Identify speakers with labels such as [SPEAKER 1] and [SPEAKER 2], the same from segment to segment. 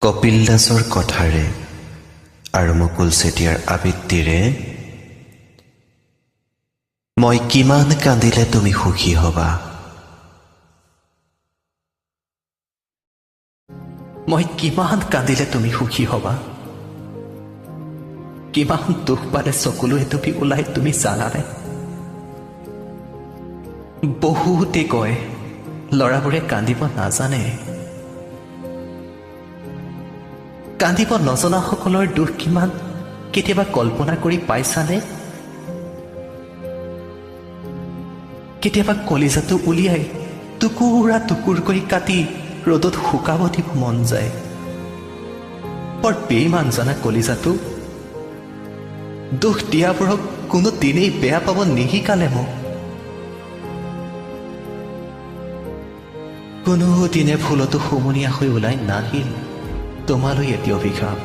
[SPEAKER 1] কপিল দাসৰ কথাৰে আৰু মুকুল চেতিয়াৰ আবৃত্তিৰে মই কিমান কান্দিলে তুমি সুখী হবা।
[SPEAKER 2] মই কিমান কান্দিলে তুমি সুখী হবা, কিমান দুখ পালে চকুলোৱে তুমি ওলাই তুমি জানানে? বহুতে কয় ল'ৰাবোৰে কান্দিব নাজানে। কান্দিব নজনাসকলৰ দুখ কিমান কেতিয়াবা কল্পনা কৰি পাইছানে? কেতিয়াবা কলিজাটো উলিয়াই টুকুৰা টুকুৰ কৰি কাটি ৰ'দত শুকাব দিব মন যায়। বৰ বেইমান জানা কলিজাটো। দুখ দিয়াবোৰক কোনো দিনেই বেয়া পাব নিশিকালে মোক। কোনো দিনে ফুলতো হুমুনিয়া হৈ ওলাই নাহিল তোমালৈ এটি অভিশাপ।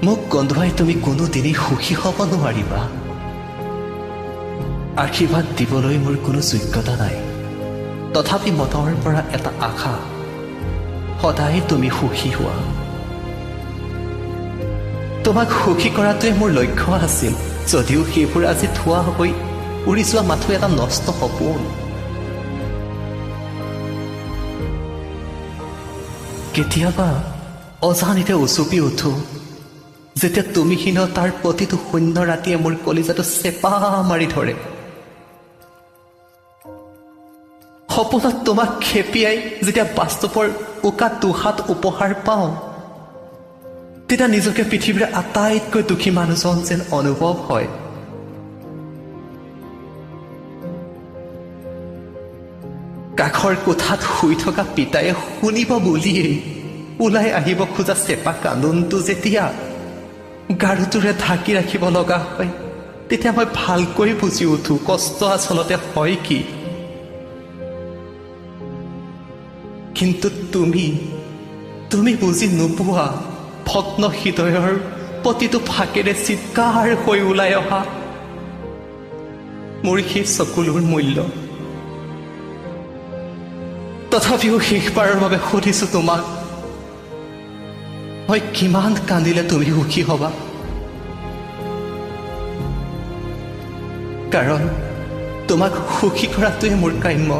[SPEAKER 2] মোক গন্ধুৱাই তুমি কোনো দিনেই সুখী হ'ব নোৱাৰিবা। আশীৰ্বাদ দিবলৈ মোৰ কোনো যোগ্যতা নাই, তথাপি মনৰ পৰা এটা আশা, সদায় তুমি সুখী হোৱা। তোমাক সুখী কৰাটোৱে মোৰ লক্ষ্য আছিল, যদিও সেইবোৰ আজি থোৱা হৈ উৰি যোৱা মাথো এটা নষ্ট সপোন। কেতিয়াবা অজানিতে উচুপি উঠো, যেতিয়া তুমিহীন তাৰ প্ৰতিটো শূন্য ৰাতিয়ে মোৰ কলিজাটো চেপা মাৰি ধৰে। সপোনত তোমাক খেপিয়াই যেতিয়া বাস্তৱৰ উকা দুহাত উপহাৰ পাওঁ, তেতিয়া নিজকে পৃথিৱীৰ আটাইতকৈ দুখী মানুহজন যেন অনুভৱ হয়। কাষৰ কোঠাত শুই থকা পিতায়ে শুনিব বুলিয়েই ওলাই আহিব খোজা চেপা কান্দোনটো যেতিয়া গাৰুটোৰে ঢাকি ৰাখিব লগা হয়, তেতিয়া মই ভালকৈ বুজি উঠো কষ্ট আচলতে হয় কি। কিন্তু তুমি বুজি নোপোৱা ভগ্ন হৃদয়ৰ প্ৰতিটো ফাকেৰে চিৎকাৰ হৈ ওলাই অহা মোৰ সেই চকুলোৰ মূল্য। তথাপিও শেষবাৰৰ বাবে সুধিছো তোমাক, মই কিমান কান্দিলে তুমি সুখী হবা? কাৰণ তোমাক সুখী কৰাটোৱে মোৰ কাম্য।